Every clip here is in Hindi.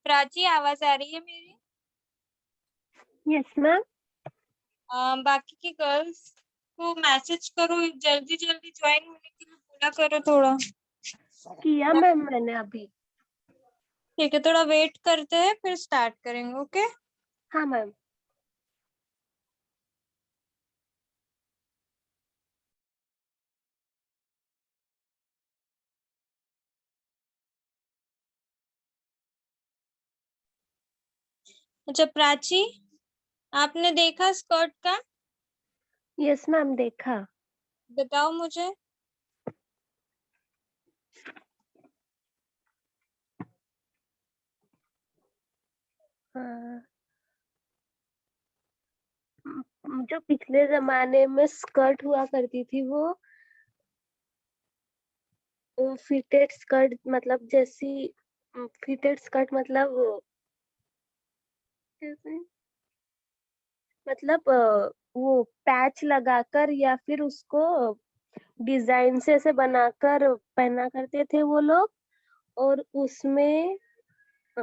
प्राची, आवाज आ रही है मेरी? Yes ma'am. बाकी की गर्ल्स को मैसेज करो, जल्दी जल्दी ज्वाइन होने के लिए बोला करो थोड़ा। किया मैम मैंने अभी। ठीक है, थोड़ा वेट करते हैं फिर स्टार्ट करेंगे। ओके। हाँ मैम। अच्छा प्राची, आपने देखा स्कर्ट का? यस मैम देखा। बताओ मुझे। हाँ, जो पिछले जमाने में स्कर्ट हुआ करती थी वो फिटेड स्कर्ट मतलब जैसी फिटेड स्कर्ट मतलब कैसे मतलब वो पैच लगाकर या फिर उसको डिजाइन से ऐसे बनाकर पहना करते थे वो लोग। और उसमें अ,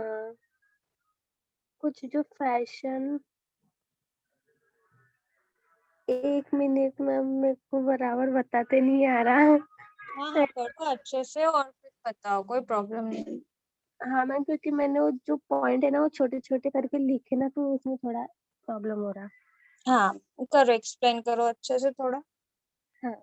कुछ जो फैशन, एक मिनट मैम मेरे को बराबर बताते नहीं आ रहा। हाँ हाँ, पढ़ो अच्छे से और फिर बताओ, कोई प्रॉब्लम नहीं। हाँ मैम, क्योंकि मैंने वो जो पॉइंट है ना वो छोटे छोटे करके लिखे ना, तो उसमें थोड़ा प्रॉब्लम हो रहा। हाँ, करो, एक्सप्लेन करो अच्छे से थोड़ा। हाँ।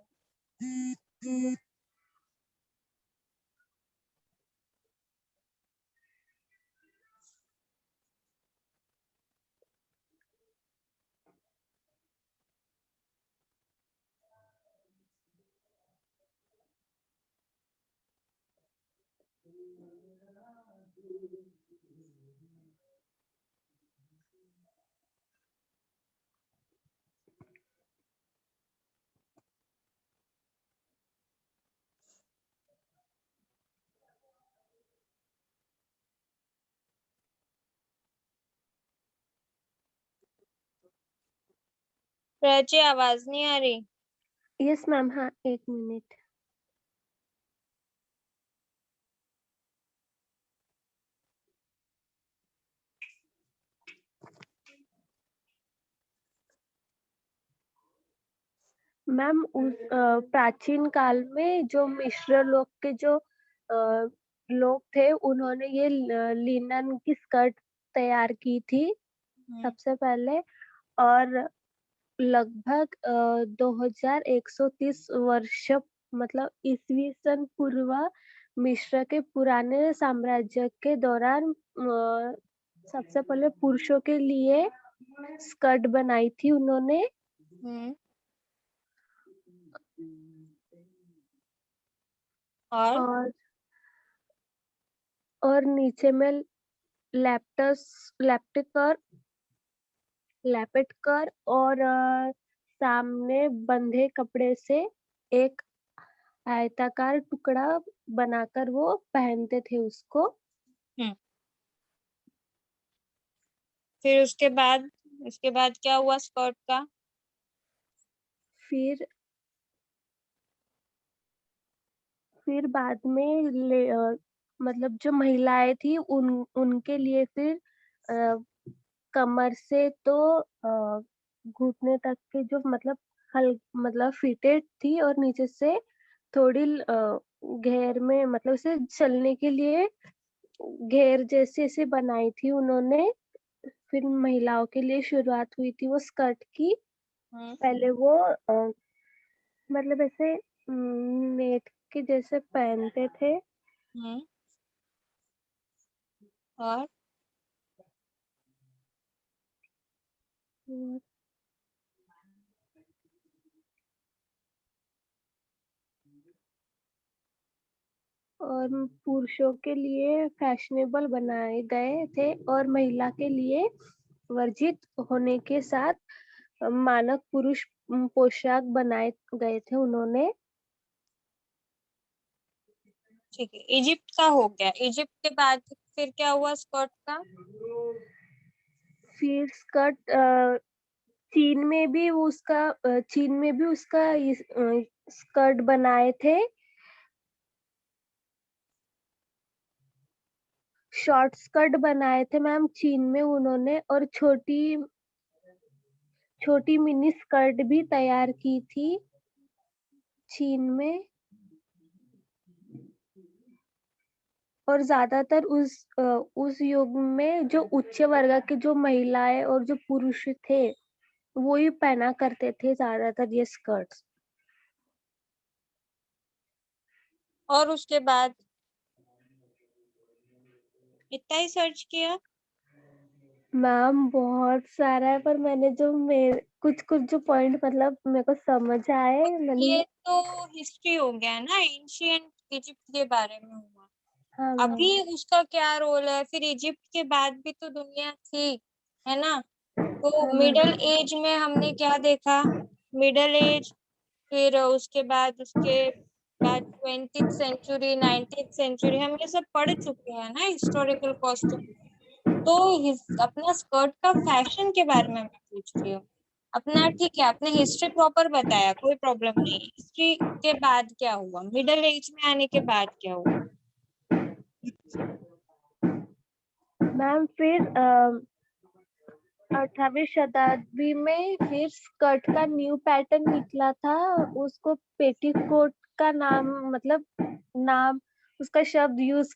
प्राची, आवाज नहीं आ रही? Yes ma'am. हाँ एक मिनट। मैम उस प्राचीन काल में जो मिश्र लोग के जो लोग थे, उन्होंने ये लिनन की स्कर्ट तैयार की थी सबसे पहले। और लगभग 2130 वर्ष मतलब ईसवी सन पूर्व मिश्र के पुराने साम्राज्य के दौरान सबसे पहले पुरुषों के लिए स्कर्ट बनाई थी उन्होंने। हम्म। और और नीचे में लैप्टस लैप्टिकर लैपेटकर और सामने बंधे कपड़े से एक आयताकार टुकड़ा बनाकर वो पहनते थे उसको। हम्म, फिर उसके बाद क्या हुआ स्कर्ट का? फिर बाद में मतलब जो महिलाएं थी उनके लिए फिर कमर से तो घुटने तक के जो मतलब हल मतलब फिटेड थी, और नीचे से थोड़ी घेर में मतलब उसे चलने के लिए घेर जैसे ऐसे बनाई थी उन्होंने। फिर महिलाओं के लिए शुरुआत हुई थी वो स्कर्ट की। हम्म। पहले वो मतलब ऐसे नेट के जैसे पहनते थे। हम्म। और और पुरुषों के लिए फैशनेबल बनाए गए थे, और महिला के लिए वर्जित होने के साथ मानक पुरुष पोशाक बनाए गए थे उन्होंने। ठीक है, इजिप्ट का हो गया। इजिप्ट के बाद फिर क्या हुआ स्कर्ट का? फिर स्कर्ट चीन में भी उसका स्कर्ट बनाए थे। शॉर्ट स्कर्ट बनाए थे मैम चीन में उन्होंने, और छोटी छोटी मिनी स्कर्ट भी तैयार की थी चीन में। और ज्यादातर उस युग में जो उच्च वर्ग के जो महिलाएं और जो पुरुष थे वो ही पहना करते थे ज्यादातर ये स्कर्ट्स। और उसके बाद इतना ही सर्च किया? मैम बहुत सारा है, पर मैंने जो मेरे कुछ कुछ जो पॉइंट मतलब मेरे को समझ आए मैंने। ये तो हिस्ट्री हो गया ना, एंशियंट इजिप्ट के बारे में हुआ। हाँ मैम। अभी उसका क्या रोल है? फिर इजिप्ट के बाद भी तो दुनिया थी, है ना? तो हाँ मिडल मैम। एज में हमने क्या देखा? मिडल एज, फिर उसके बाद 20th सेंचुरी, 19th सेंचुरी, हम ये सब पढ़ चुके हैं ना हिस्टोरिकल कॉस्ट्यूम। तो अपना स्कर्ट का फैशन के बारे में मैं पूछ रही हूँ। अपना ठीक है, आपने हिस्ट्री प्रॉपर बताया, कोई प्रॉब्लम नहीं। हिस्ट्री के बाद क्या हुआ? मिडल एज में आने के बाद क्या हुआ? मैम फिर 18वीं शताब्दी में फिर स्कर्ट का न्यू पैटर्न निकला था। उसको पेटीकोट का नाम मतलब नाम उसका शब्द यूज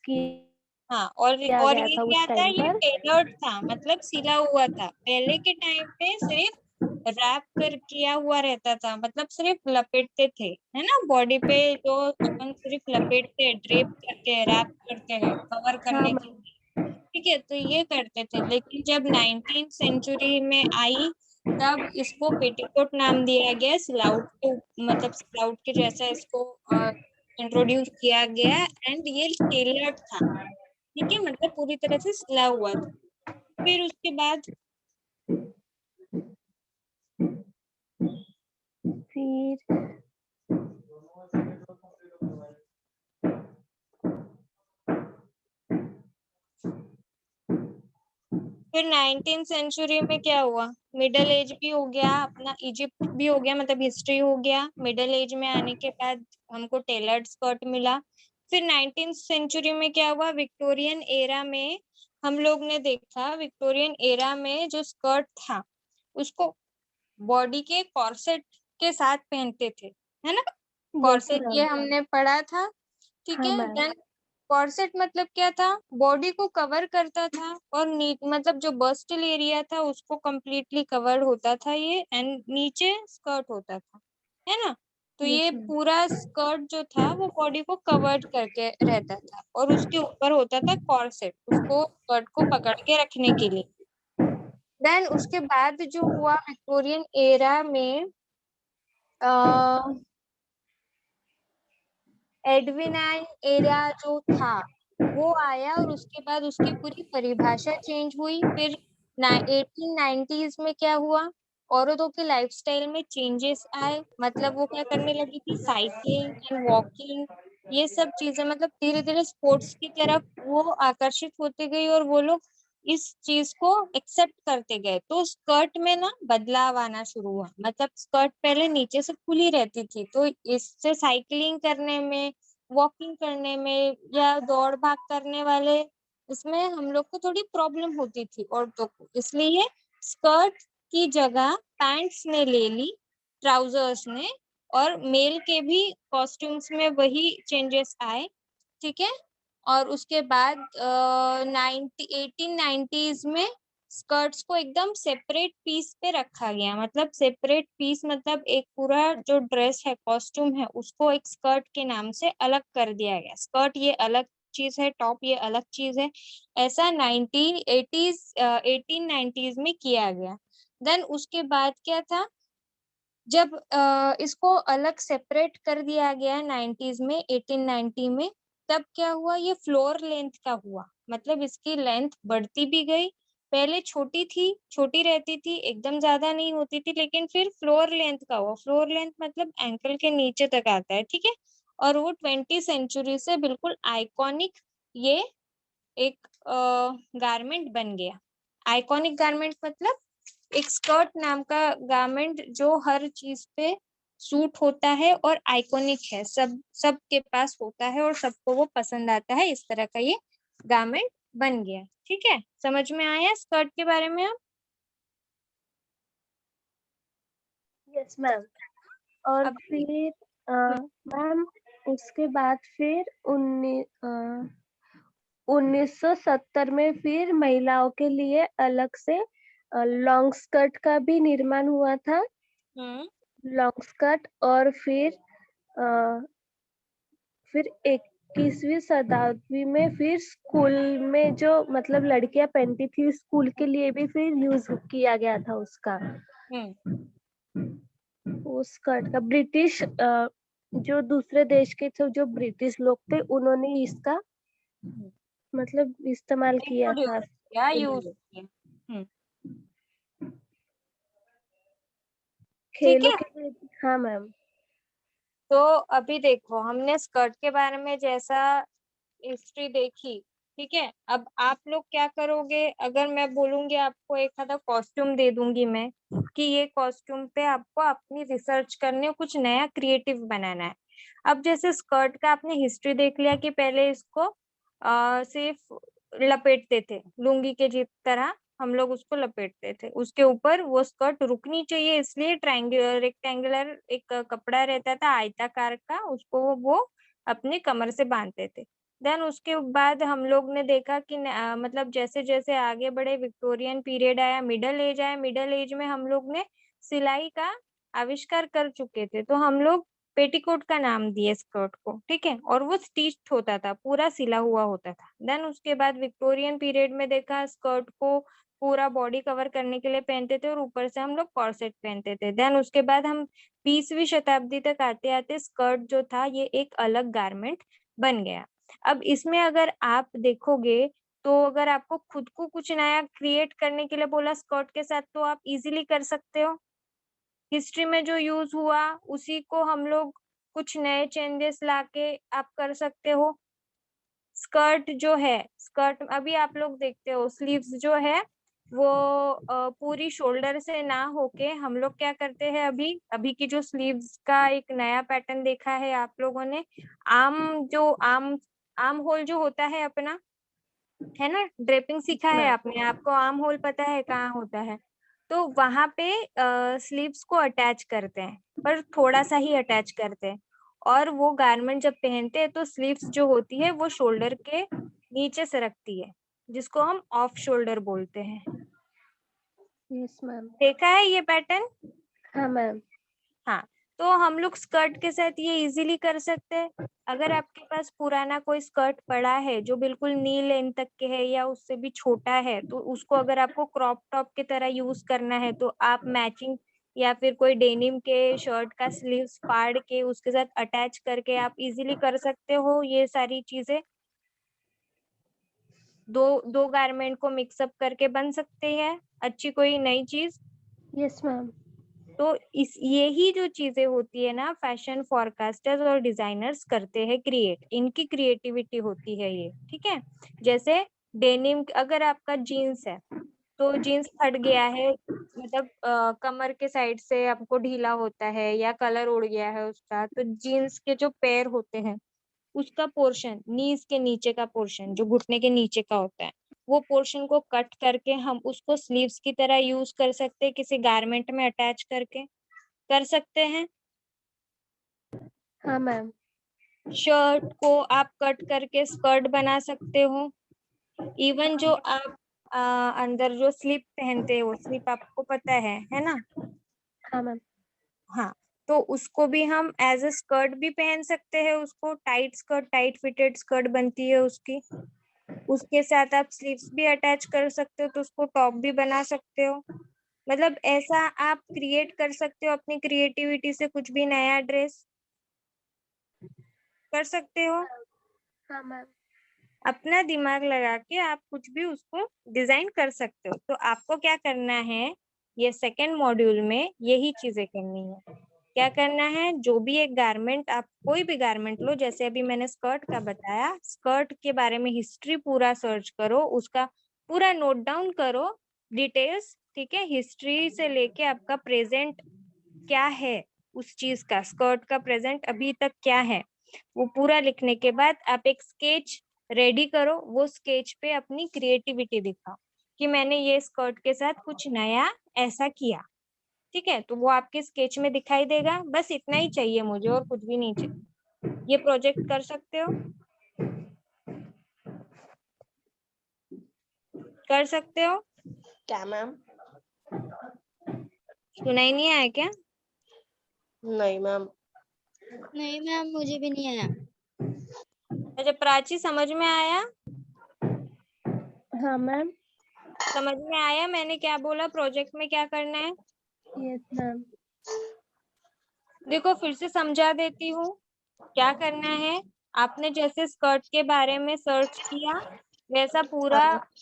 हाँ, और गया ये था क्या उस था? टाइम ये पर। टेलर्ड था, मतलब सिला हुआ था। पहले के टाइम पे सिर्फ रैप कर किया हुआ रहता था, मतलब सिर्फ लपेटते थे, है ना? बॉडी पे जो अपन सिर्फ लपेटते हैं, ड्रेप करते हैं, रैप करते हैं कवर हाँ करने के मैम। लिए। ठीक है, तो ये करते थे। लेकिन जब 19th सेंचुरी में आई, तब इसको पेटीकोट नाम दिया गया। सिलाउट के मतलब सिलाउट के जैसा इसको इंट्रोड्यूस किया गया। एंड ये टेलर्ड था, ठीक है, मतलब पूरी तरह से सिला हुआ था। फिर उसके बाद फिर फिर 19th सेंचुरी में क्या हुआ? मिडल एज भी हो गया, अपना इजिप्ट भी हो गया, मतलब हिस्ट्री हो गया। मिडल एज में आने के बाद हमको टेलर्ड स्कर्ट मिला। फिर 19th सेंचुरी में क्या हुआ? विक्टोरियन एरा में हम लोग ने देखा, विक्टोरियन एरा में जो स्कर्ट था उसको बॉडी के कॉर्सेट के साथ पहनते थे, है ना? यस कॉर्सेट ये मैम। हमने पढ़ा था, ठीक हाँ है। मैम। देन कॉर्सेट मतलब क्या था? बॉडी को कवर करता था, और मतलब जो बस्टल एरिया था उसको कंप्लीटली कवर होता था ये, एंड नीचे स्कर्ट होता था, है ना? तो यस ये मैम। पूरा स्कर्ट जो था वो बॉडी को कवर करके रहता था, और उसके ऊपर होता था कॉर्सेट, उसको स्कर्ट को पकड़ के रखने के लिए। देन उसके बाद जो हुआ विक्टोरियन एरा में, एडविनाइन एरिया जो था वो आया, और उसके बाद उसकी पूरी परिभाषा चेंज हुई। फिर 1890s में क्या हुआ? औरतों के लाइफस्टाइल में चेंजेस आए, मतलब वो क्या करने लगी थी? साइकिलिंग एंड वॉकिंग, ये सब चीजें, मतलब धीरे धीरे स्पोर्ट्स की तरफ वो आकर्षित होते गई, और वो लोग इस चीज को एक्सेप्ट करते गए। तो स्कर्ट में ना बदलाव आना शुरू हुआ। मतलब स्कर्ट पहले नीचे से खुली रहती थी, तो इससे साइकिलिंग करने में, वॉकिंग करने में, या दौड़ भाग करने वाले, इसमें हम लोग को थोड़ी प्रॉब्लम होती थी औरतों को। इसलिए स्कर्ट की जगह पैंट्स ने ले ली, ट्राउजर्स ने। और मेल के भी कॉस्ट्यूम्स में वही चेंजेस आए, ठीक है। और उसके बाद 1890s में स्कर्ट्स को एकदम सेपरेट पीस पे रखा गया। मतलब सेपरेट पीस मतलब एक पूरा जो ड्रेस है, कॉस्ट्यूम है, उसको एक स्कर्ट के नाम से अलग कर दिया गया। स्कर्ट ये अलग चीज है, टॉप ये अलग चीज है। ऐसा 1890s में किया गया। देन उसके बाद क्या था? जब इसको अलग सेपरेट कर दिया गया 90s में, 1890 में, तब क्या हुआ? ये फ्लोर लेंथ का हुआ, मतलब इसकी लेंथ बढ़ती भी गई। पहले छोटी थी, छोटी रहती थी, एकदम ज्यादा नहीं होती थी, लेकिन फिर फ्लोर लेंथ का हुआ। फ्लोर लेंथ मतलब एंकल के नीचे तक आता है, ठीक है। और वो 20th सेंचुरी से बिल्कुल आइकॉनिक ये एक गारमेंट बन गया। आइकॉनिक गारमेंट मतलब एक स्कर्ट नाम का गारमेंट जो हर चीज पे सूट होता है और आइकॉनिक है, सबके पास होता है और सबको वो पसंद आता है, इस तरह का ये गारमेंट बन गया। ठीक है, समझ में आया स्कर्ट के बारे में अब? Yes ma'am. और अभी फिर मैम उसके बाद फिर 1970 में फिर महिलाओं के लिए अलग से लॉन्ग स्कर्ट का भी निर्माण हुआ था। हम्म लॉन्ग स्कर्ट और फिर 21वीं शताब्दी में फिर स्कूल में जो मतलब लड़कियां पहनती थी स्कूल के लिए भी फिर यूज किया गया था उसका। हम्म उस स्कर्ट का ब्रिटिश जो दूसरे देश के जो ब्रिटिश लोग थे उन्होंने इसका मतलब इस्तेमाल किया इंट्रोड्यूस था किया, के यूज लिए किया। ठीक खेलों है, के लिए। हाँ मैम। तो अभी देखो हमने स्कर्ट के बारे में जैसा हिस्ट्री देखी, ठीक है। अब आप लोग क्या करोगे, अगर मैं बोलूंगी आपको एक आधा कॉस्ट्यूम दे दूंगी मैं कि ये कॉस्ट्यूम पे आपको अपनी रिसर्च करनी है, कुछ नया क्रिएटिव बनाना है। अब जैसे स्कर्ट का आपने हिस्ट्री देख लिया कि पहले इसको सिर्फ लपेटते थे लुंगी के जिस तरह, हम लोग उसको लपेटते थे, उसके ऊपर वो स्कर्ट रुकनी चाहिए इसलिए ट्रायंगुलर रेक्टेंगुलर एक कपड़ा रहता था आयताकार का, उसको वो अपने कमर से बांधते थे। देन उसके बाद हम लोग ने देखा कि मतलब जैसे जैसे आगे बढ़े, विक्टोरियन पीरियड आया, मिडल एज आया, मिडल एज में हम लोग ने सिलाई का आविष्कार कर चुके थे, तो हम लोग पेटीकोट का नाम दिए स्कर्ट को, ठीक है। और वो स्टिच्ड होता था, पूरा सिला हुआ होता था। देन उसके बाद विक्टोरियन पीरियड में देखा स्कर्ट को पूरा बॉडी कवर करने के लिए पहनते थे और ऊपर से हम लोग कॉर्सेट पहनते थे। देन उसके बाद हम 20वीं शताब्दी तक आते आते स्कर्ट जो था ये एक अलग गारमेंट बन गया। अब इसमें अगर आप देखोगे तो अगर आपको खुद को कुछ नया क्रिएट करने के लिए बोला स्कर्ट के साथ तो आप इजीली कर सकते हो। हिस्ट्री में जो यूज हुआ उसी को हम लोग कुछ नए चेंजेस लाके आप कर सकते हो। स्कर्ट जो है, स्कर्ट अभी आप लोग देखते हो स्लीव्स जो है वो पूरी शोल्डर से ना होके हम लोग क्या करते हैं, अभी अभी की जो स्लीव्स का एक नया पैटर्न देखा है आप लोगों ने, आर्म आर्म होल जो होता है अपना, है ना, ड्रेपिंग सीखा है मैम। आपने, आपको आर्म होल पता है कहाँ होता है। तो वहां पे स्लीव्स को अटैच करते हैं, पर थोड़ा सा ही अटैच करते हैं। और वो गारमेंट जब पहनते हैं तो स्लीव्स जो होती है वो शोल्डर के नीचे से रखती है, जिसको हम ऑफ शोल्डर बोलते हैं। Yes ma'am. देखा है ये पैटर्न? हाँ मैम। हाँ, तो हम लोग स्कर्ट के साथ ये इजीली कर सकते हैं। अगर आपके पास पुराना कोई स्कर्ट पड़ा है जो बिल्कुल नी लेंथ तक के है या उससे भी छोटा है, तो उसको अगर आपको क्रॉप टॉप की तरह यूज करना है तो आप मैचिंग या फिर कोई डेनिम के शर्ट का स्लीव्स फाड़ के उसके साथ अटैच करके आप इजीली कर सकते हो ये सारी चीजें। दो दो गारमेंट को मिक्सअप करके बन सकते हैं अच्छी कोई नई चीज। Yes ma'am. तो इस यही जो चीजें होती है ना, फैशन फोरकास्टर्स और डिजाइनर्स करते हैं क्रिएट, इनकी क्रिएटिविटी होती है ये, ठीक है। जैसे डेनिम, अगर आपका जीन्स है तो जीन्स फट गया है, मतलब कमर के साइड से आपको ढीला होता है या कलर उड़ गया है उसका, तो जीन्स के जो पैर होते हैं उसका पोर्शन, नीज के नीचे का पोर्शन जो घुटने के नीचे का होता है, वो पोर्शन को कट करके हम उसको स्लीव्स की तरह यूज कर सकते हैं, किसी गारमेंट में अटैच करके कर सकते हैं। हाँ मैम। शर्ट को आप कट करके स्कर्ट बना सकते हो। इवन जो आप अंदर जो स्लीप पहनते हो, स्लीप आपको पता है ना? हाँ मैम। हाँ, तो उसको भी हम एज अ स्कर्ट भी पहन सकते हैं, उसको tight skirt, tight fitted skirt बनती है उसकी, उसके साथ आप स्लीव्स भी अटैच कर सकते हो तो उसको टॉप भी बना सकते हो। मतलब ऐसा आप क्रिएट कर सकते हो अपनी क्रिएटिविटी से, कुछ भी नया ड्रेस कर सकते हो। हाँ मैम। अपना दिमाग लगा के आप कुछ भी उसको डिजाइन कर सकते हो। तो आपको क्या करना है, ये सेकंड मॉड्यूल में यही चीजें करनी है। क्या करना है, जो भी एक गारमेंट, आप कोई भी गारमेंट लो, जैसे अभी मैंने स्कर्ट का बताया, स्कर्ट के बारे में हिस्ट्री पूरा सर्च करो, उसका पूरा नोट डाउन करो डिटेल्स, ठीक है। हिस्ट्री से लेके आपका प्रेजेंट क्या है उस चीज का, स्कर्ट का प्रेजेंट अभी तक क्या है, वो पूरा लिखने के बाद आप एक स्केच रेडी करो, वो स्केच पे अपनी क्रिएटिविटी दिखाओ कि मैंने ये स्कर्ट के साथ कुछ नया ऐसा किया। ठीक है, तो वो आपके स्केच में दिखाई देगा। बस इतना ही चाहिए मुझे, और कुछ भी नहीं चाहिए। ये प्रोजेक्ट कर सकते हो, कर सकते हो। क्या मैम? सुनाई नहीं आया क्या? नहीं मैम। नहीं मैम, मुझे भी नहीं आया। अच्छा प्राची, समझ में आया? हाँ मैम। समझ में आया मैंने क्या बोला, प्रोजेक्ट में क्या करना है? Yes ma'am. देखो फिर से समझा देती हूँ क्या करना है। आपने जैसे स्कर्ट के बारे में सर्च किया, वैसा पूरा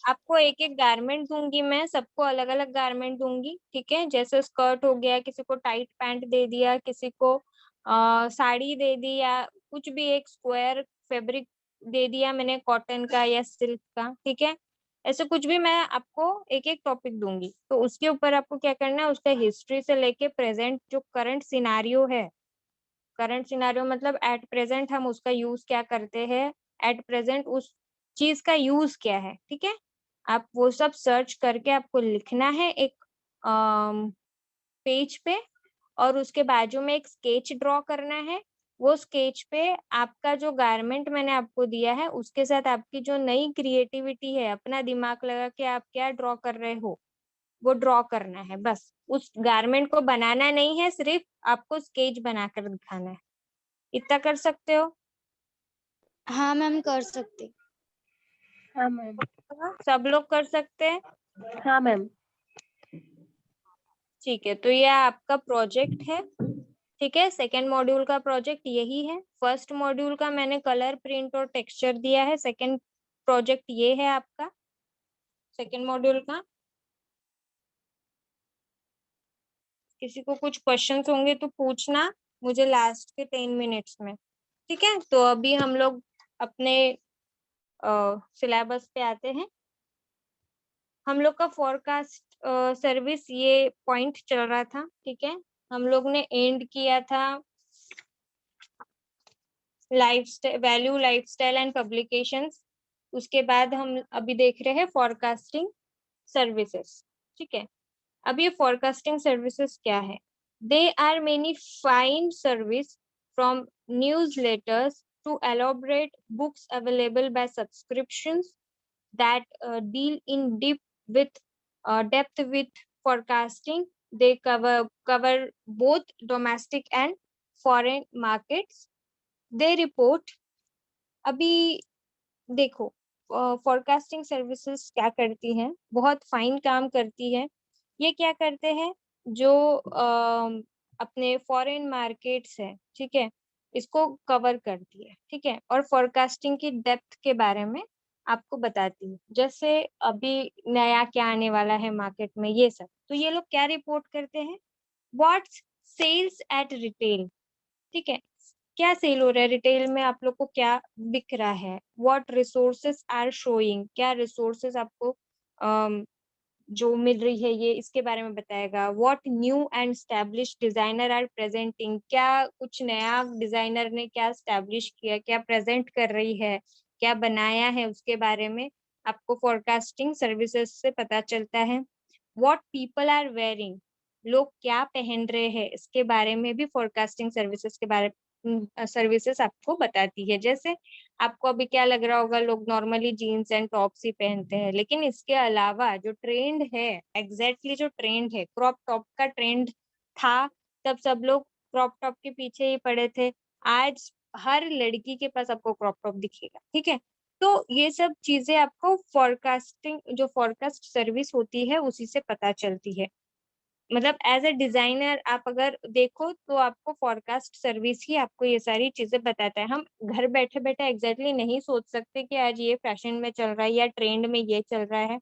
आपको एक एक गारमेंट दूंगी मैं, सबको अलग अलग गारमेंट दूंगी। ठीक है, जैसे स्कर्ट हो गया, किसी को टाइट पैंट दे दिया, किसी को साड़ी दे दी, या कुछ भी एक स्क्वायर फैब्रिक दे दिया मैंने कॉटन का या सिल्क का। ठीक है, ऐसे कुछ भी मैं आपको एक एक टॉपिक दूंगी, तो उसके ऊपर आपको क्या करना है, उसका हिस्ट्री से लेके प्रेजेंट जो करंट सिनारियो है, करंट सिनारियो मतलब एट प्रेजेंट हम उसका यूज क्या करते हैं, एट प्रेजेंट उस चीज का यूज क्या है। ठीक है, आप वो सब सर्च करके आपको लिखना है एक पेज पे, और उसके बाजू में एक स्केच ड्रॉ करना है। वो स्केच पे आपका जो गारमेंट मैंने आपको दिया है, उसके साथ आपकी जो नई क्रिएटिविटी है, अपना दिमाग लगा के आप क्या ड्रॉ कर रहे हो, वो ड्रॉ करना है। बस उस गारमेंट को बनाना नहीं है, सिर्फ आपको स्केच बनाकर दिखाना है। इतना कर सकते हो? हाँ मैम, कर सकते। हाँ मैम। सब लोग कर सकते हैं? हाँ मैम। ठीक है, तो ये आपका प्रोजेक्ट है। ठीक है, सेकेंड मॉड्यूल का प्रोजेक्ट यही है। फर्स्ट मॉड्यूल का मैंने कलर, प्रिंट और टेक्सचर दिया है। सेकेंड प्रोजेक्ट ये है आपका सेकेंड मॉड्यूल का। किसी को कुछ क्वेश्चंस होंगे तो पूछना मुझे लास्ट के 10 मिनट्स में। ठीक है, तो अभी हम लोग अपने सिलेबस पे आते हैं। हम लोग का फॉरकास्ट सर्विस ये पॉइंट चल रहा था। ठीक है, हम लोग ने एंड किया था lifestyle, value, lifestyle and publications. उसके बाद हम अभी देख रहे हैं फॉरकास्टिंग सर्विसेज। ठीक है, अब ये फॉरकास्टिंग सर्विसेज क्या है? They are many fine service from newsletters to elaborate books available by subscriptions that deal in deep with depth with forecasting. They cover both domestic and foreign markets. They report, अभी देखो फोरकास्टिंग सर्विसेज क्या करती हैं, बहुत फाइन काम करती है। ये क्या करते हैं, जो अपने फॉरेन मार्केट्स है, ठीक है, इसको कवर करती है। ठीक है, और फोरकास्टिंग की डेप्थ के बारे में आपको बताती है, जैसे अभी नया क्या आने वाला है मार्केट में, ये सब। तो ये लोग क्या रिपोर्ट करते हैं, व्हाट सेल्स एट रिटेल। ठीक है, क्या सेल हो रहा है रिटेल में, आप लोग को क्या बिक रहा है, व्हाट रिसोर्सेस आर शोइंग, क्या रिसोर्सेस आपको जो मिल रही है, ये इसके बारे में बताएगा। What new and established designer are presenting, क्या कुछ नया डिजाइनर ने क्या स्टैब्लिश किया, क्या प्रेजेंट कर रही है, क्या बनाया है, उसके बारे में आपको फोरकास्टिंग सर्विसेज से पता चलता है। व्हाट पीपल आर वेयरिंग, लोग क्या पहन रहे हैं, इसके बारे में भी फोरकास्टिंग सर्विसेज के बारे सर्विसेज आपको बताती है। जैसे आपको अभी क्या लग रहा होगा, लोग नॉर्मली जीन्स एंड टॉप्स ही पहनते हैं, लेकिन इसके अलावा जो ट्रेंड है, एग्जैक्टली जो ट्रेंड है, क्रॉप टॉप का ट्रेंड था, तब सब लोग क्रॉप टॉप के पीछे ही पड़े थे। आज हर लड़की के पास आपको क्रॉप टॉप दिखेगा। ठीक है, तो ये सब चीजें आपको फोरकास्टिंग, जो फोरकास्ट सर्विस होती है, उसी से पता चलती है। मतलब एज अ डिजाइनर आप अगर देखो तो आपको फोरकास्ट सर्विस ही आपको ये सारी चीजें बताता है। हम घर बैठे बैठे एग्जैक्टली नहीं सोच सकते कि आज ये फैशन में चल रहा है या ट्रेंड में ये चल रहा है,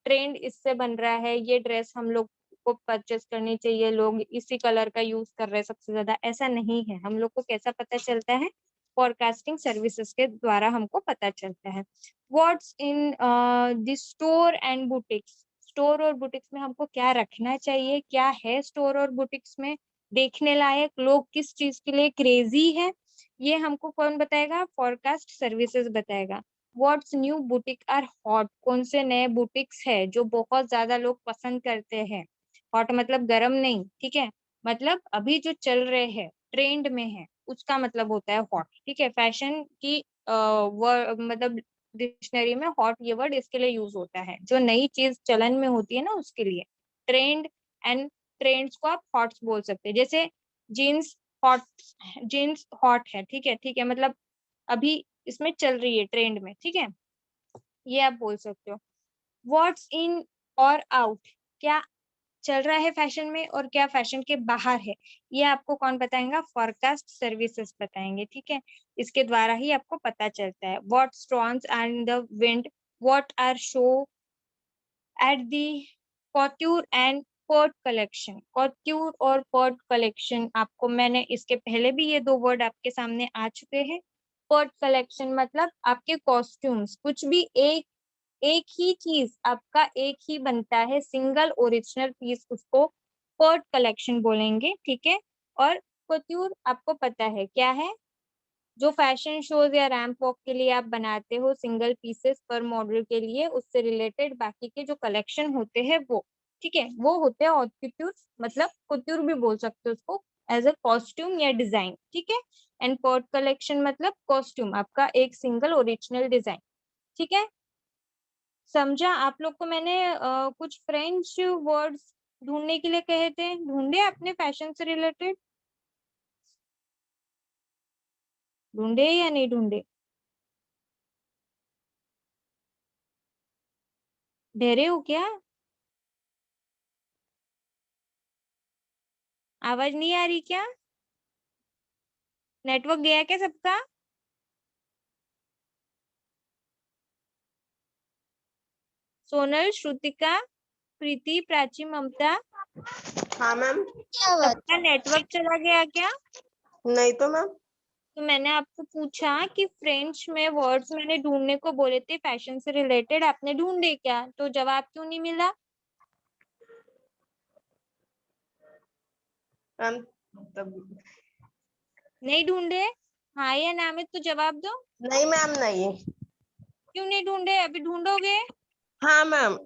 ट्रेंड इससे बन रहा है, ये ड्रेस हम लोग को परचेस करनी चाहिए, लोग इसी कलर का यूज कर रहे हैं सबसे ज्यादा, ऐसा नहीं है। हम लोग को कैसा पता चलता है, फोरकास्टिंग सर्विसेज के द्वारा हमको पता चलता है। What's in the store and boutiques, store और बुटीक्स में हमको क्या रखना चाहिए, क्या है स्टोर और बुटीक्स में देखने लायक, लोग किस चीज के लिए क्रेजी है, ये हमको कौन बताएगा, फोरकास्ट सर्विसेज बताएगा। What's new boutique are hot, कौन से नए बुटीक्स है जो बहुत ज्यादा लोग पसंद करते हैं। हॉट मतलब गरम नहीं, ठीक है, मतलब अभी जो चल रहे हैं, ट्रेंड में है, उसका मतलब होता है हॉट, ठीक है। फैशन की मतलब डिक्शनरी में हॉट ये वर्ड इसके लिए यूज होता है, जो नई चीज चलन में होती है ना उसके लिए। ट्रेंड एंड ट्रेंड्स को आप हॉट्स बोल सकते हैं। जैसे जीन्स हॉट, जीन्स हॉट है, ठीक है, ठीक है, मतलब अभी इसमें चल रही है ट्रेंड में, ठीक है, ये आप बोल सकते हो। व्हाट्स इन और आउट, क्या चल रहा है फैशन में और क्या फैशन के बाहर है, ये आपको कौन बताएगा, फोरकास्ट सर्विसेज बताएंगे, ठीक है। इसके द्वारा ही आपको पता चलता है। What storms and the wind, what are show at the couture and pret collection. Couture और पर्ट कलेक्शन, आपको मैंने इसके पहले भी ये दो वर्ड आपके सामने आ चुके हैं। पर्ट कलेक्शन मतलब आपके कॉस्ट्यूम्स, कुछ भी एक एक ही चीज आपका एक ही बनता है, सिंगल ओरिजिनल पीस, उसको पर्ट कलेक्शन बोलेंगे, ठीक है। और कॉट्यूर आपको पता है क्या है, जो फैशन शोज या रैंप वॉक के लिए आप बनाते हो सिंगल पीसेस पर मॉडल के लिए, उससे रिलेटेड बाकी के जो कलेक्शन होते हैं वो, ठीक है, वो होते हैं हॉट couture, मतलब couture भी बोल सकते हो उसको, एज अ कॉस्ट्यूम या डिजाइन, ठीक है। एंड पर्ट कलेक्शन मतलब कॉस्ट्यूम आपका एक सिंगल ओरिजिनल डिजाइन, ठीक है। समझा। आप लोग को मैंने कुछ फ्रेंच वर्ड्स ढूंढने के लिए कहे थे, ढूंढे आपने फैशन से रिलेटेड, ढूंढे या नहीं ढूंढे, ढेरे हो क्या, आवाज नहीं आ रही क्या, नेटवर्क गया क्या सबका। सोनल, श्रुतिका, प्रीति, प्राची, ममता, हाँ मैम। क्या बात। सबका नेटवर्क चला गया क्या। नहीं तो मैम। तो मैंने आपको पूछा कि फ्रेंच में वर्ड्स मैंने ढूंढने को बोले थे फैशन से रिलेटेड, आपने ढूंढे क्या, तो जवाब क्यों नहीं मिला। मैम तब नहीं ढूंढे, हाँ या ना में तो जवाब दो। नहीं मैम, नहीं। क्यों नहीं ढूंढे, अभी ढूंढोगे, हाँ मैम।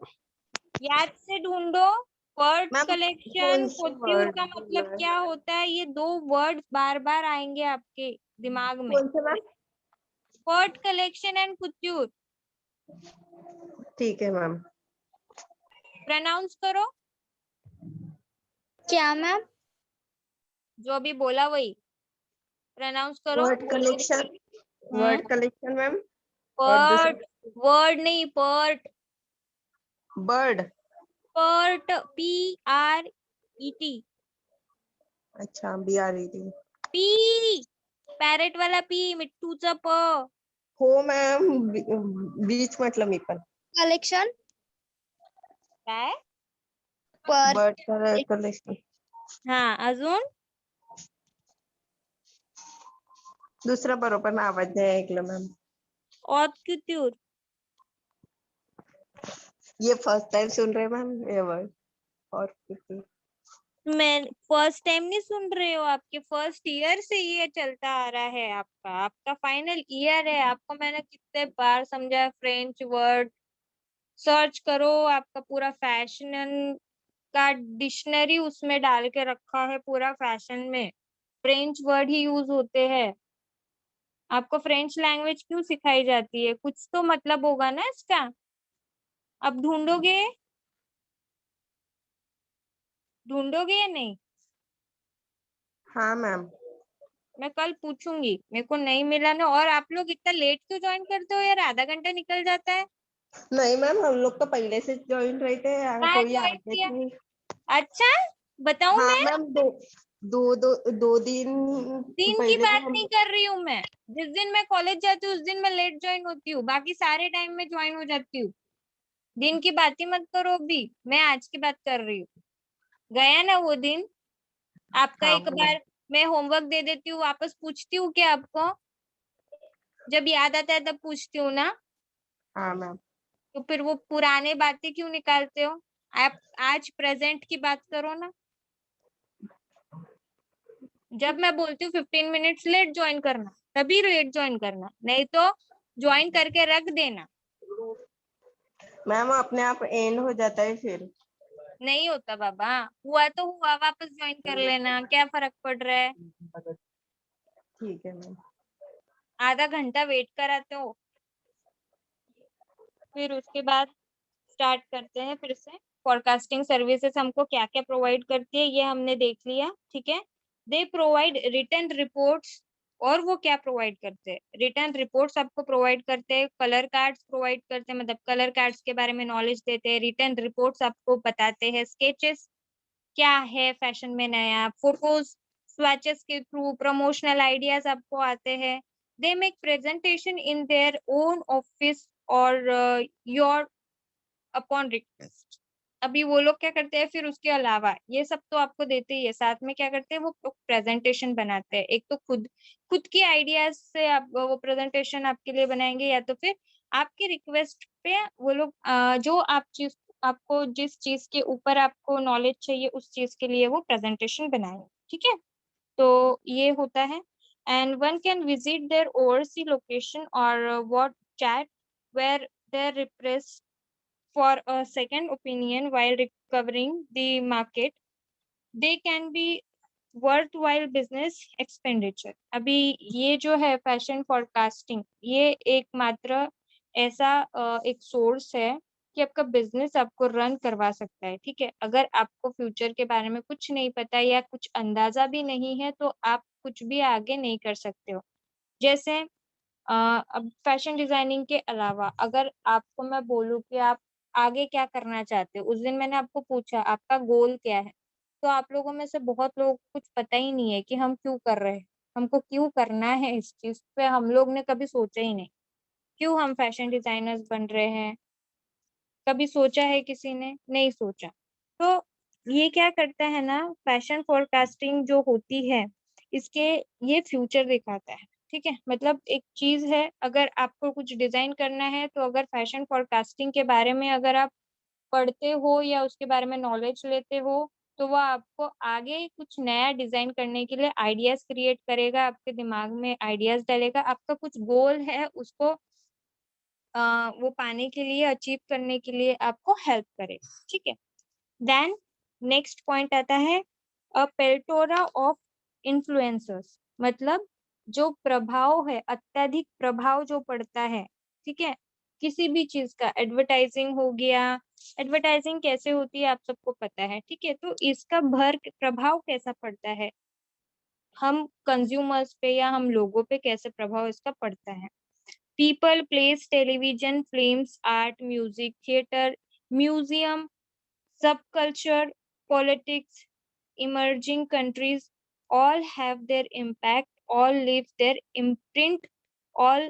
याद से ढूंढो। पर्ट मैम कलेक्शन, कौन से कोत्यूर वर्ड, का मतलब क्या होता है, ये दो वर्ड्स बार बार आएंगे आपके दिमाग में। कौन से मैम? पर्ट कलेक्शन एंड कुत्यूर, ठीक है मैम। प्रोनाउंस करो, क्या मैम। जो अभी बोला वही प्रोनाउंस करो। वर्ड कलेक्शन, हम्म, वर्ड कलेक्शन मैम। और पर्ट, दूसरा वर्ड नहीं, पर्ट, बर्ड। पर्ट, PRET, अच्छा, BRED। पी, पैरेट वाला पी, मिट्टूचा प, हो मॅम, बीच म्हटलं मी पण. कलेक्शन काय, पर बर्ड कलेक्शन. हा अजून, दुसरा बरोबर ना आवाज नाही ऐकलं मॅम. ऑट कुत्यूर, ये फर्स्ट टाइम सुन रहे मैम ये वर्ड। और कुछ मैं फर्स्ट टाइम नहीं सुन रहे हो, आपके फर्स्ट ईयर से ये चलता आ रहा है, आपका आपका फाइनल ईयर है। आपको मैंने कितने बार समझाया, फ्रेंच वर्ड सर्च करो, आपका पूरा फैशन का डिक्शनरी उसमें डाल के रखा है, पूरा फैशन में फ्रेंच वर्ड ही यूज होते हैं। आपको फ्रेंच लैंग्वेज क्यों सिखाई जाती है, कुछ तो मतलब होगा ना इसका। अब ढूंढोगे, ढूंढोगे या नहीं। हाँ मैम। मैं कल पूछूंगी, मेरे को नहीं मिला ना। और आप लोग इतना लेट क्यों ज्वाइन करते हो यार, आधा घंटा निकल जाता है। नहीं मैम, हम लोग तो पहले से ज्वाइन रहते हैं, कहाँ कोई ज्वाइन आते किया, नहीं। अच्छा बताऊं हाँ मैं, मैम, दो दिन दिन की पहले भी बात हम। नहीं कर रही हूँ मैं, जिस दिन मैं कॉलेज जाती हूँ उस दिन मैं लेट ज्वाइन होती हूँ, बाकी सारे टाइम में ज्वाइन हो जाती हूँ। दिन की बात ही मत करो, अभी मैं आज की बात कर रही हूँ। गया ना वो दिन, आपका हाँ एक मैम। बार मैं होमवर्क दे देती हूँ, वापस पूछती हूँ क्या आपको, जब याद आता है तब पूछती हूँ ना। हाँ मैम। तो फिर वो पुराने बातें क्यों निकालते हो, आप आज प्रेजेंट की बात करो ना। जब मैं बोलती हूँ 15 मिनट्स लेट ज्वाइन करना, तभी लेट ज्वाइन करना, नहीं तो ज्वाइन करके रख देना। मैम अपने आप एंड हो जाता है फिर। नहीं होता बाबा, हुआ तो हुआ, वापस ज्वाइन कर लेना, क्या फर्क पड़ रहा है। ठीक है मैम। आधा घंटा वेट कराते हो, फिर उसके बाद स्टार्ट करते हैं फिर से। फोरकास्टिंग सर्विसेज हमको क्या क्या प्रोवाइड करती है ये हमने देख लिया, ठीक है। दे प्रोवाइड रिटर्न रिपोर्ट्स, और वो क्या प्रोवाइड करते हैं, रिटर्न रिपोर्ट्स आपको प्रोवाइड करते हैं, कलर कार्ड्स प्रोवाइड करते हैं, मतलब कलर कार्ड्स के बारे में नॉलेज देते हैं, रिटर्न रिपोर्ट्स आपको बताते हैं, स्केचेस क्या है फैशन में नया, फोटोज स्वैचेस के थ्रू प्रमोशनल आइडियाज आपको आते हैं। They make presentation in their own office और योर अपॉन रिक्वेस्ट। अभी वो लोग क्या करते हैं, फिर उसके अलावा ये सब तो आपको देते ही है, साथ में क्या करते हैं वो प्रेजेंटेशन बनाते हैं। एक तो खुद खुद की आइडियाज से आप वो प्रेजेंटेशन आपके लिए बनाएंगे, या तो फिर आपकी रिक्वेस्ट पे वो लोग जो आप चीज आपको जिस चीज के ऊपर आपको नॉलेज चाहिए उस चीज के लिए वो प्रेजेंटेशन बनाएंगे, ठीक है। तो ये होता है। And one can visit their overseas location और what chat where their repress for a second opinion while recovering the market. They can be worthwhile business expenditure। अभी ये जो है फैशन फोरकास्टिंग, ये एकमात्र ऐसा एक सोर्स है कि आपका बिजनेस आपको रन करवा सकता है, ठीक है। अगर आपको फ्यूचर के बारे में कुछ नहीं पता या कुछ अंदाजा भी नहीं है तो आप कुछ भी आगे नहीं कर सकते हो। जैसे अब फैशन डिजाइनिंग के अलावा अगर आपको मैं बोलूँ कि आप आगे क्या करना चाहते हो, उस दिन मैंने आपको पूछा आपका गोल क्या है, तो आप लोगों में से बहुत लोगों को कुछ पता ही नहीं है कि हम क्यों कर रहे हैं, हमको क्यों करना है, इस चीज पे हम लोग ने कभी सोचा ही नहीं। क्यों हम फैशन डिजाइनर्स बन रहे हैं, कभी सोचा है किसी ने, नहीं सोचा। तो ये क्या करता है ना, फैशन फोरकास्टिंग जो होती है इसके ये फ्यूचर दिखाता है, ठीक है। मतलब एक चीज है, अगर आपको कुछ डिजाइन करना है तो अगर फैशन फोरकास्टिंग के बारे में अगर आप पढ़ते हो या उसके बारे में नॉलेज लेते हो तो वो आपको आगे कुछ नया डिजाइन करने के लिए आइडियाज क्रिएट करेगा, आपके दिमाग में आइडियाज डालेगा, आपका कुछ गोल है उसको वो पाने के लिए, अचीव करने के लिए आपको हेल्प करेगा, ठीक है। देन नेक्स्ट पॉइंट आता है अ पेल्टोरा ऑफ इन्फ्लुएंसर्स, मतलब जो प्रभाव है, अत्यधिक प्रभाव जो पड़ता है, ठीक है, किसी भी चीज का, एडवर्टाइजिंग हो गया, एडवर्टाइजिंग कैसे होती है आप सबको पता है, ठीक है। तो इसका भर प्रभाव कैसा पड़ता है, हम कंज्यूमर्स पे या हम लोगों पे कैसे प्रभाव इसका पड़ता है। People, plays, television, films, art, music, theater, museum, subculture, politics, emerging countries, all have their impact, all leave their imprint, all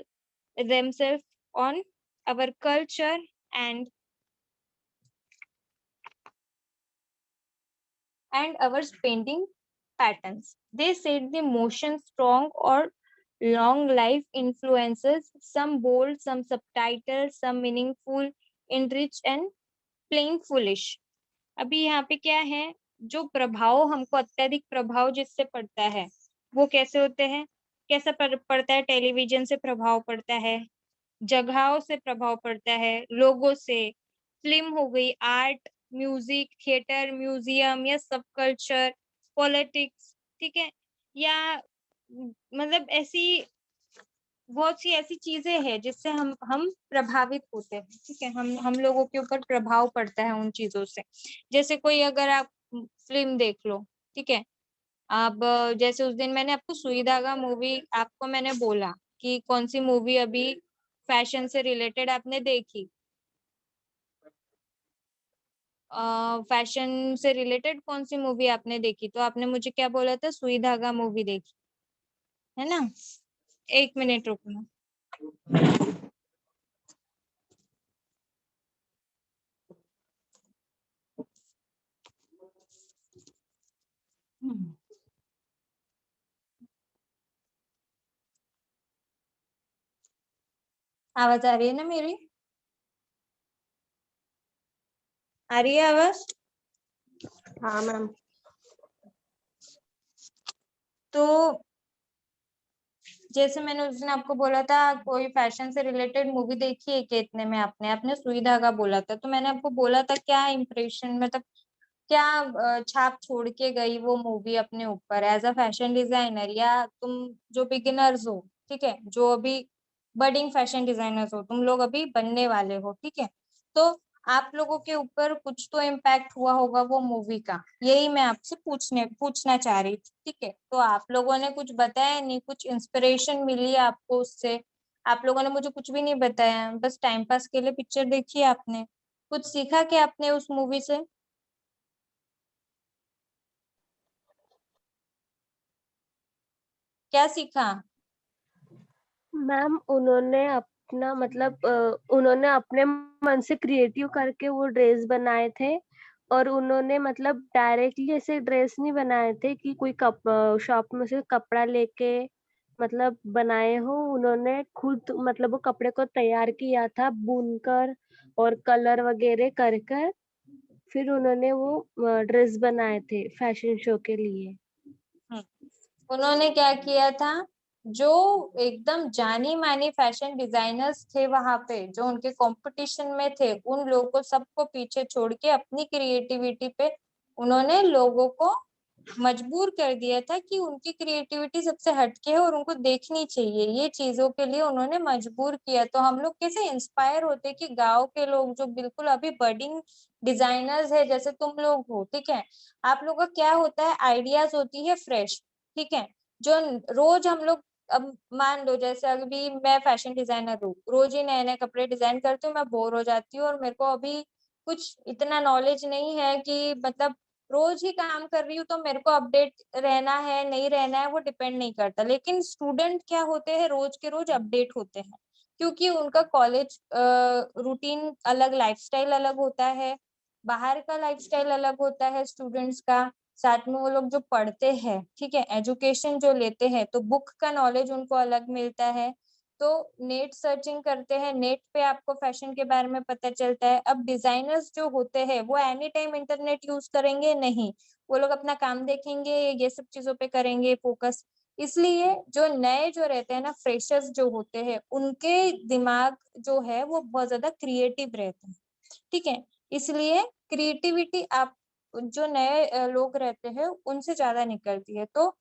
themselves on our culture and our spending patterns. They set the motion strong or long life influences, some bold, some subtitle, some meaningful, enrich and plain foolish। अभी यहाँ पे क्या है, जो प्रभाव हमको अत्यधिक प्रभाव जिससे पड़ता है वो कैसे होते हैं, कैसा पड़ता है, टेलीविजन से प्रभाव पड़ता है, जगहों से प्रभाव पड़ता है, लोगों से, फिल्म हो गई, आर्ट, म्यूजिक, थिएटर, म्यूजियम या सब कल्चर, पॉलिटिक्स, ठीक है। या मतलब ऐसी बहुत सी ऐसी चीजें हैं जिससे हम प्रभावित होते हैं, ठीक है, हम लोगों के ऊपर प्रभाव पड़ता है उन चीजों से। जैसे कोई अगर आप फिल्म देख लो, ठीक है, अब जैसे उस दिन मैंने आपको सुई धागा मूवी आपको मैंने बोला कि कौन सी मूवी अभी फैशन से रिलेटेड आपने देखी, फैशन से रिलेटेड कौन सी मूवी आपने देखी, तो आपने मुझे क्या बोला था, सुई धागा मूवी देखी है ना। एक मिनट रुकना। आवाज आ रही है ना मेरी, आ रही है आवाज। हाँ मैम। तो जैसे मैंने उस दिन आपको बोला था कोई फैशन से रिलेटेड मूवी देखी है कि इतने में आपने आपने सुई धागा बोला था, तो मैंने आपको बोला था क्या इम्प्रेशन मतलब क्या छाप छोड़ के गई वो मूवी अपने ऊपर एज अ फैशन डिजाइनर, या तुम जो बिगिनर्स हो, ठीक है, जो अभी बडिंग फैशन डिजाइनर्स हो, तुम लोग अभी बनने वाले हो, ठीक है, तो आप लोगों के ऊपर कुछ तो इम्पैक्ट हुआ होगा वो मूवी का, यही मैं आपसे पूछना चाह रही थी, ठीक है। तो आप लोगों ने कुछ बताया नहीं, कुछ इंस्पिरेशन मिली आपको उससे? आप लोगों ने मुझे कुछ भी नहीं बताया, बस टाइम पास के लिए पिक्चर देखी आपने, कुछ सीखा क्या आपने उस मूवी से? क्या सीखा? मैम उन्होंने अपना मतलब उन्होंने अपने मन से क्रिएटिव करके वो ड्रेस बनाए थे, और उन्होंने मतलब डायरेक्टली ऐसे ड्रेस नहीं बनाए थे कि कोई शॉप में से कपड़ा लेके मतलब बनाए हो। उन्होंने खुद मतलब वो कपड़े को तैयार किया था बुनकर और कलर वगैरह कर कर, फिर उन्होंने वो ड्रेस बनाए थे फैशन शो के लिए। हम्म, उन्होंने क्या किया था, जो एकदम जानी मानी फैशन डिजाइनर्स थे वहां पे, जो उनके कंपटीशन में थे, उन लोगों को सबको पीछे छोड़ के अपनी क्रिएटिविटी पे उन्होंने लोगों को मजबूर कर दिया था कि उनकी क्रिएटिविटी सबसे हटके है और उनको देखनी चाहिए, ये चीजों के लिए उन्होंने मजबूर किया। तो हम लोग कैसे इंस्पायर होते कि गांव के लोग जो बिल्कुल अभी बडिंग डिजाइनर्स है जैसे तुम लोग हो, ठीक है, आप लोग का क्या होता है, आइडियाज होती है फ्रेश, ठीक है, जो रोज हम लोग, अब मान लो जैसे अभी मैं फैशन डिजाइनर हूँ, रोज ही नए नए कपड़े डिजाइन करती हूँ, मैं बोर हो जाती हूँ और मेरे को अभी कुछ इतना नॉलेज नहीं है कि मतलब रोज ही काम कर रही हूँ तो मेरे को अपडेट रहना है नहीं रहना है वो डिपेंड नहीं करता। लेकिन स्टूडेंट क्या होते हैं, रोज के रोज अपडेट होते हैं, क्योंकि उनका कॉलेज रूटीन अलग, लाइफस्टाइल अलग होता है, बाहर का लाइफस्टाइल अलग होता है स्टूडेंट्स का, साथ में वो लोग जो पढ़ते हैं, ठीक है, एजुकेशन जो लेते हैं, तो बुक का नॉलेज उनको अलग मिलता है। तो नेट सर्चिंग करते हैं, नेट पे आपको फैशन के बारे में पता चलता है। अब डिजाइनर्स जो होते हैं वो एनी टाइम इंटरनेट यूज करेंगे नहीं, वो लोग अपना काम देखेंगे, ये सब चीजों पे करेंगे फोकस। इसलिए जो नए जो रहते हैं ना, फ्रेशर्स जो होते हैं, उनके दिमाग जो है वो बहुत ज्यादा क्रिएटिव रहते हैं, ठीक है, इसलिए क्रिएटिविटी आप जो नए लोग रहते हैं उनसे ज्यादा निकलती है। तो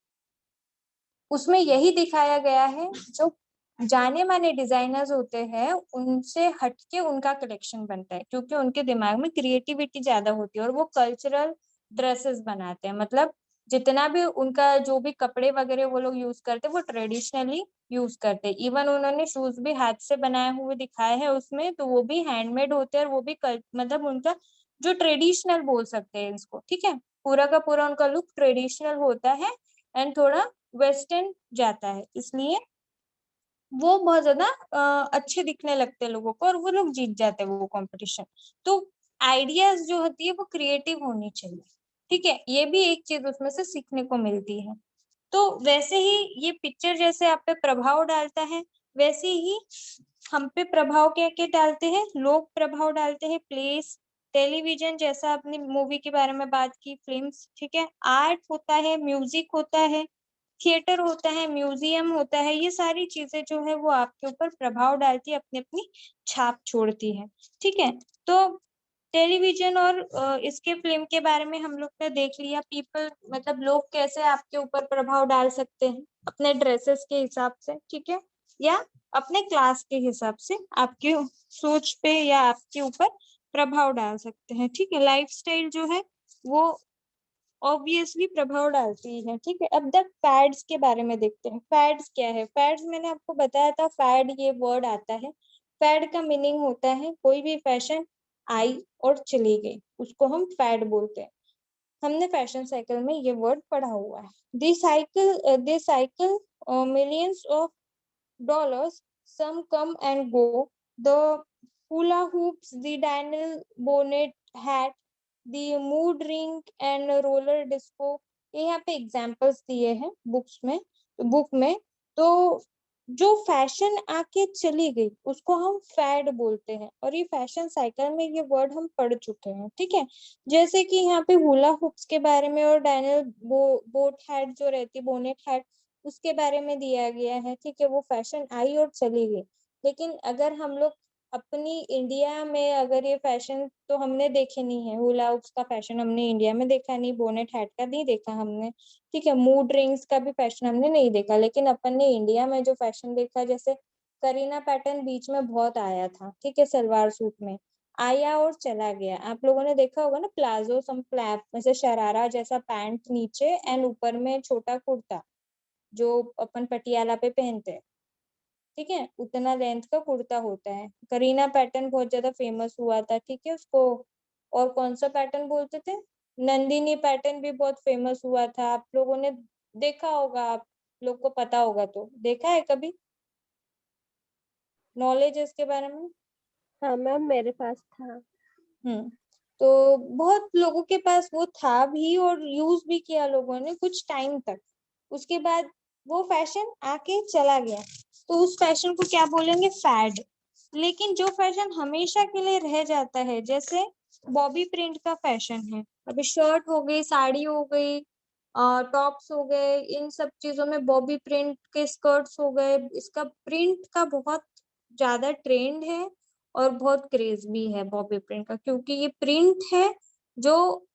उसमें यही दिखाया गया है, जो जाने माने डिजाइनर्स होते हैं उनसे हटके उनका कलेक्शन बनता है, क्योंकि उनके दिमाग में क्रिएटिविटी ज्यादा होती है और वो कल्चरल ड्रेसेस बनाते हैं, मतलब जितना भी उनका जो भी कपड़े वगैरह वो लोग यूज करते हैं वो ट्रेडिशनली यूज करते हैं। इवन उन्होंने शूज भी हाथ से बनाए हुए दिखाए हैं उसमें, तो वो भी हैंडमेड होते हैं और वो भी मतलब उनका जो ट्रेडिशनल बोल सकते हैं इसको, ठीक है, पूरा का पूरा उनका लुक ट्रेडिशनल होता है एंड थोड़ा वेस्टर्न जाता है, इसलिए वो बहुत ज्यादा अच्छे दिखने लगते हैं लोगों को और वो लोग जीत जाते हैं वो कंपटीशन। तो आइडियाज जो होती है वो क्रिएटिव होनी चाहिए, ठीक है, ये भी एक चीज उसमें से सीखने को मिलती है। तो वैसे ही ये पिक्चर जैसे आप पे प्रभाव डालता है, वैसे ही हम पे प्रभाव क्या क्या डालते हैं, लोग प्रभाव डालते हैं, प्लेस, टेलीविजन, जैसा आपने मूवी के बारे में बात की, फिल्म्स, ठीक है, आर्ट होता है, म्यूजिक होता है, थिएटर होता है, म्यूजियम होता है, ये सारी चीजें जो है वो आपके ऊपर प्रभाव डालती है, अपनी अपनी छाप छोड़ती है, ठीक है। तो टेलीविजन और इसके फिल्म के बारे में हम लोग ने देख लिया, पीपल मतलब लोग कैसे आपके ऊपर प्रभाव डाल सकते हैं अपने ड्रेसेस के हिसाब से, ठीक है, या अपने क्लास के हिसाब से आपके सोच पे या आपके ऊपर प्रभाव डाल सकते हैं, ठीक है। लाइफस्टाइल जो है वो ऑब्वियसली प्रभाव डालती है, ठीक है। अब तक फैड्स के बारे में देखते हैं, फैड्स क्या है। फैड्स मैंने आपको बताया था, फैड ये वर्ड आता है, फैड का मीनिंग होता है कोई भी फैशन आई और चली गई, उसको हम फैड बोलते हैं। हमने फैशन साइकिल में ये वर्ड पढ़ा हुआ है। दे cycle millions of dollars, some come and go, the hula hoops, the Daniel Bonnet hat, the mood ring and roller disco, ये यहाँ पे एग्जाम्पल्स दिए हैं बुक में। तो जो फैशन आके चली गई उसको हम फैड बोलते हैं, और ये फैशन साइकिल में ये वर्ड हम पढ़ चुके हैं, ठीक है। जैसे कि यहाँ पे हुला हुप्स के बारे में और डैनियल बोट हैट जो रहती है, बोनेट हैट, उसके बारे में दिया गया है। ठीक है, वो फैशन आई और चली गई। लेकिन अगर हम लोग अपनी इंडिया में, अगर ये फैशन तो हमने देखे नहीं है, हुला हुप्स का फैशन हमने इंडिया में देखा नहीं, बोनेट हैट का नहीं देखा हमने। ठीक है, मूड रिंग्स का भी फैशन हमने नहीं देखा, लेकिन अपन ने इंडिया में जो फैशन देखा, जैसे करीना पैटर्न बीच में बहुत आया था, ठीक है, सलवार सूट में आया और चला गया। आप लोगों ने देखा होगा ना, प्लाजो सम फ्लैप जैसे शरारा जैसा पैंट नीचे एंड ऊपर में छोटा कुर्ता, जो अपन पटियाला पे पहनते हैं। ठीक है, उतना लेंथ का कुर्ता होता है। करीना पैटर्न बहुत ज्यादा फेमस हुआ था। ठीक है, उसको और कौन सा पैटर्न बोलते थे, नंदिनी पैटर्न भी बहुत फेमस हुआ था। आप लोगों ने देखा होगा, आप लोग को पता होगा, तो देखा है कभी, नॉलेज है इसके बारे में। हाँ मैम, मेरे पास था। तो बहुत लोगों के पास वो था भी और यूज भी किया लोगों ने कुछ टाइम तक। उसके बाद वो फैशन आके चला गया, तो उस फैशन को क्या बोलेंगे, फैड। लेकिन जो फैशन हमेशा के लिए रह जाता है, जैसे बॉबी प्रिंट का फैशन है। अभी शर्ट हो गई, साड़ी हो गई, टॉप्स हो गए, इन सब चीजों में बॉबी प्रिंट के स्कर्ट्स हो गए, इसका प्रिंट का बहुत ज्यादा ट्रेंड है और बहुत क्रेज भी है बॉबी प्रिंट का, क्योंकि ये प्रिंट है जो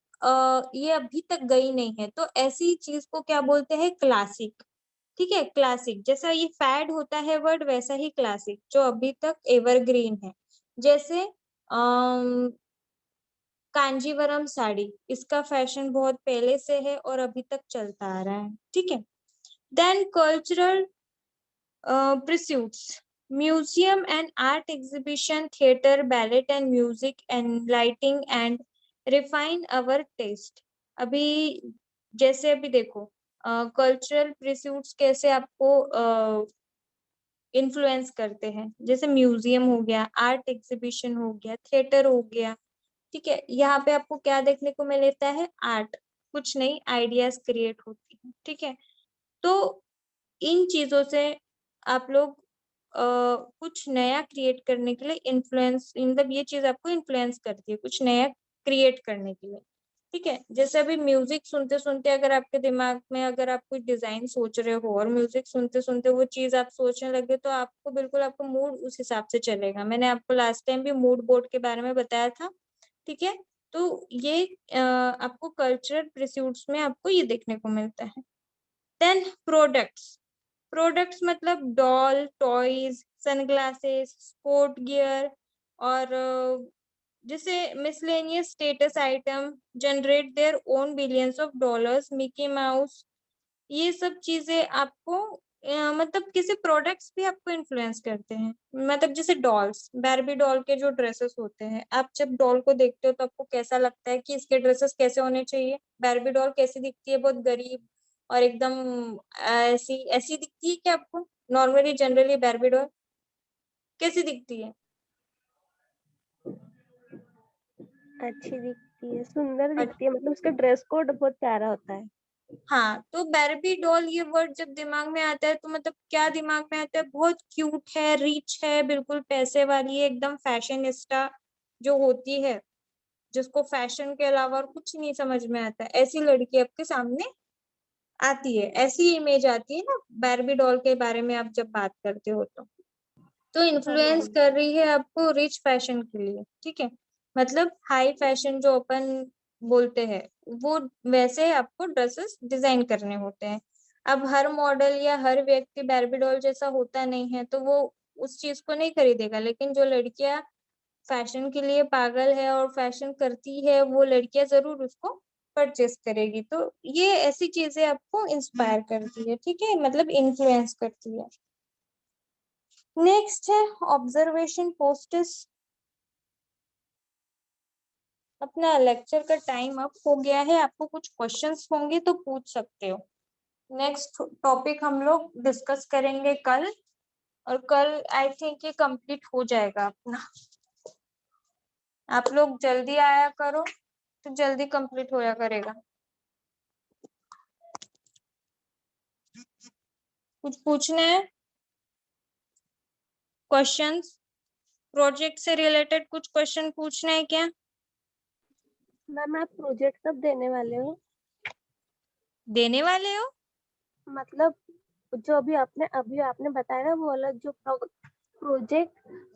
ये अभी तक गई नहीं है। तो ऐसी चीज को क्या बोलते हैं, क्लासिक। ठीक है, क्लासिक जैसा ये फैड होता है वर्ड, वैसा ही क्लासिक जो अभी तक एवरग्रीन है। जैसे कांजीवरम साड़ी, इसका फैशन बहुत पहले से है और अभी तक चलता आ रहा है। ठीक है, then cultural pursuits, museum and art exhibition, theater, ballet and music and lighting and refine our taste। अभी जैसे अभी देखो, कल्चरल प्रिस्यूट्स कैसे आपको इन्फ्लुएंस करते हैं, जैसे म्यूजियम हो गया, आर्ट एग्जीबिशन हो गया, थिएटर हो गया। ठीक है, यहाँ पे आपको क्या देखने को मिलता है, आर्ट, कुछ नई आइडियाज क्रिएट होती है। ठीक है, तो इन चीजों से आप लोग कुछ नया क्रिएट करने के लिए इन्फ्लुएंस, मतलब ये चीज आपको इन्फ्लुएंस करती है कुछ नया क्रिएट करने के लिए। ठीक है, जैसे अभी म्यूजिक सुनते सुनते अगर आपके दिमाग में, अगर आप कोई डिजाइन सोच रहे हो और म्यूजिक सुनते सुनते वो चीज आप सोचने लगे, तो आपको बिल्कुल आपको मूड उस हिसाब से चलेगा। मैंने आपको लास्ट टाइम भी मूड बोर्ड के बारे में बताया था। ठीक है, तो ये आपको कल्चरल प्रिस्यूट्स में आपको ये देखने को मिलता है। देन प्रोडक्ट्स, प्रोडक्ट्स मतलब doll, toys, sunglasses, sport gear, और जैसे miscellaneous status item generate their own billions of dollars, Mickey mouse, ये सब चीजें आपको मतलब किसी प्रोडक्ट्स भी आपको इन्फ्लुएंस करते हैं। मतलब जैसे डॉल्स, बारबी डॉल के जो ड्रेसेस होते हैं, आप जब डॉल को देखते हो तो आपको कैसा लगता है कि इसके ड्रेसेस कैसे होने चाहिए, बारबी डॉल कैसी दिखती है, बहुत गरीब और एकदम ऐसी ऐसी दिखती है क्या आपको, नॉर्मली जनरली बारबी डॉल कैसी दिखती है? अच्छी दिखती है, सुंदर दिखती है, मतलब उसका ड्रेस कोड बहुत प्यारा होता है। हाँ, तो बारबी डॉल ये वर्ड जब दिमाग में आता है तो मतलब क्या दिमाग में आता है, बहुत क्यूट है, रिच है, बिल्कुल पैसे वाली है, एकदम फैशनिस्टा जो होती है, जिसको फैशन के अलावा और कुछ नहीं समझ में आता है, ऐसी लड़की आपके सामने आती है, ऐसी इमेज आती है ना बारबी डॉल के बारे में आप जब बात करते हो तो हाँ इन्फ्लुएंस मैम। कर रही है आपको रिच फैशन के लिए। ठीक है, मतलब हाई फैशन जो अपन बोलते हैं, वो वैसे आपको ड्रेसेस डिजाइन करने होते हैं। अब हर मॉडल या हर व्यक्ति बारबी डॉल जैसा होता नहीं है, तो वो उस चीज को नहीं खरीदेगा। लेकिन जो लड़कियां फैशन के लिए पागल है और फैशन करती है, वो लड़कियां जरूर उसको परचेस करेगी। तो ये ऐसी चीजें आपको इंस्पायर करती है। ठीक है, मतलब इन्फ्लुएंस करती है। नेक्स्ट है ऑब्जर्वेशन पोस्टर्स। अपना लेक्चर का टाइम अप हो गया है, आपको कुछ क्वेश्चंस होंगे तो पूछ सकते हो। नेक्स्ट टॉपिक हम लोग डिस्कस करेंगे कल, और कल आई थिंक ये कंप्लीट हो जाएगा अपना। आप लोग जल्दी आया करो तो जल्दी कंप्लीट होया करेगा। कुछ पूछना है, क्वेश्चंस, प्रोजेक्ट से रिलेटेड कुछ क्वेश्चन पूछना है क्या? मैम, आप प्रोजेक्ट कब देने वाले हो? देने वाले हो? मतलब जो अभी आपने बताया ना वो वाला जो प्रोजेक्ट,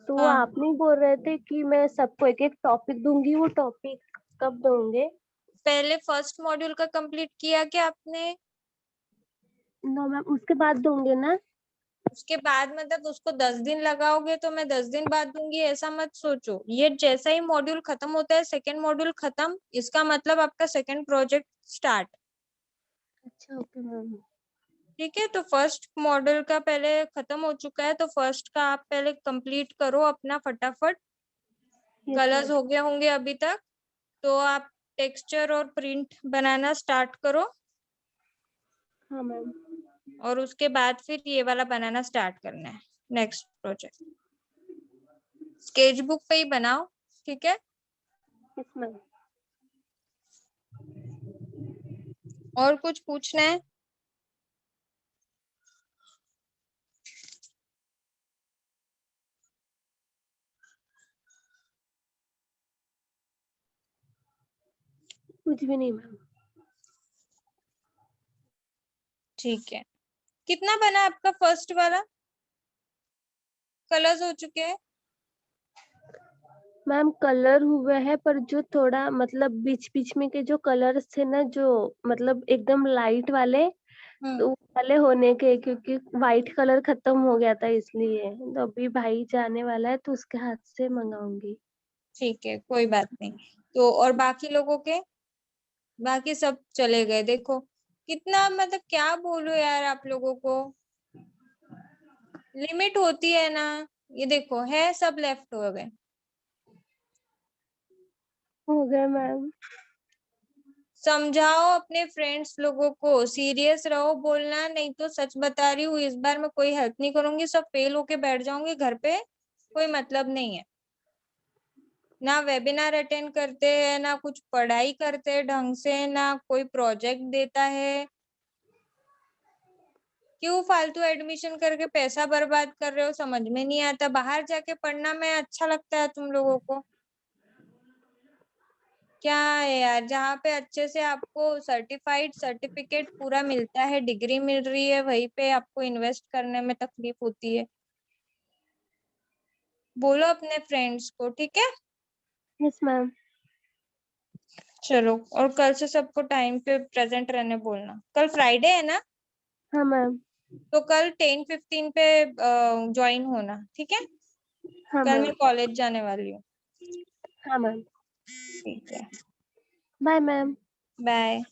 तो वो हाँ, आप नहीं बोल रहे थे कि मैं सबको एक एक टॉपिक दूंगी, वो टॉपिक कब दोगे? पहले फर्स्ट मॉड्यूल का कंप्लीट किया क्या आपने? नो मैम, उसके बाद दोगे ना? उसके बाद मतलब उसको 10 दिन लगाओगे तो मैं 10 दिन बाद दूंगी, ऐसा मत सोचो। ये जैसा ही मॉड्यूल खत्म होता है, सेकंड मॉड्यूल खत्म, इसका मतलब आपका सेकंड प्रोजेक्ट स्टार्ट। अच्छा, ओके मैम। ठीक है, तो फर्स्ट मॉड्यूल का पहले खत्म हो चुका है, तो फर्स्ट का आप पहले कंप्लीट करो अपना फटाफट। Yes colours ma'am. हो गए होंगे अभी तक, तो आप टेक्सचर और प्रिंट बनाना स्टार्ट करो, हाँ मैम। और उसके बाद फिर ये वाला बनाना स्टार्ट करना है, नेक्स्ट प्रोजेक्ट। स्केच बुक पे ही बनाओ, ठीक है? Yes ma'am. और कुछ पूछना है? कुछ भी नहीं मैम। ठीक है, कितना बना आपका फर्स्ट वाला? कलर्स हो चुके हैं? मैम कलर हुए हैं, पर जो थोड़ा मतलब बीच बीच में के जो कलर्स थे ना, जो मतलब एकदम लाइट वाले, तो वो वाले होने के, क्योंकि वाइट कलर खत्म हो गया था इसलिए। तो अभी भाई जाने वाला है तो उसके हाथ से मंगाऊंगी। ठीक है, कोई बात नहीं। तो और बाकी लोगों के? बाकी सब चले गए, देखो कितना, मतलब क्या बोलूं यार आप लोगों को, लिमिट होती है ना। ये देखो है, सब लेफ्ट हो गए। हो गया मैम। समझाओ अपने फ्रेंड्स लोगों को, सीरियस रहो, बोलना नहीं तो सच बता रही हूँ, इस बार मैं कोई हेल्प नहीं करूंगी, सब फेल होके बैठ जाऊंगी घर पे, कोई मतलब नहीं है। ना वेबिनार अटेंड करते हैं, ना कुछ पढ़ाई करते हैं ढंग से, ना कोई प्रोजेक्ट देता है। क्यों फालतू एडमिशन करके पैसा बर्बाद कर रहे हो, समझ में नहीं आता। बाहर जाके पढ़ना में अच्छा लगता है तुम लोगों को? क्या है यार, जहाँ पे अच्छे से आपको सर्टिफाइड सर्टिफिकेट पूरा मिलता है, डिग्री मिल रही है, वहीं पे आपको इन्वेस्ट करने में तकलीफ होती है। बोलो अपने फ्रेंड्स को, ठीक है? Yes ma'am. चलो, और कल से सबको टाइम पे प्रेजेंट रहने बोलना। कल फ्राइडे है ना, हाँ मैम। तो कल 10:15 पे ज्वाइन होना, ठीक है? हाँ कल मैम। मैं कॉलेज जाने वाली हूँ। हाँ मैम। ठीक है, बाय मैम। बाय।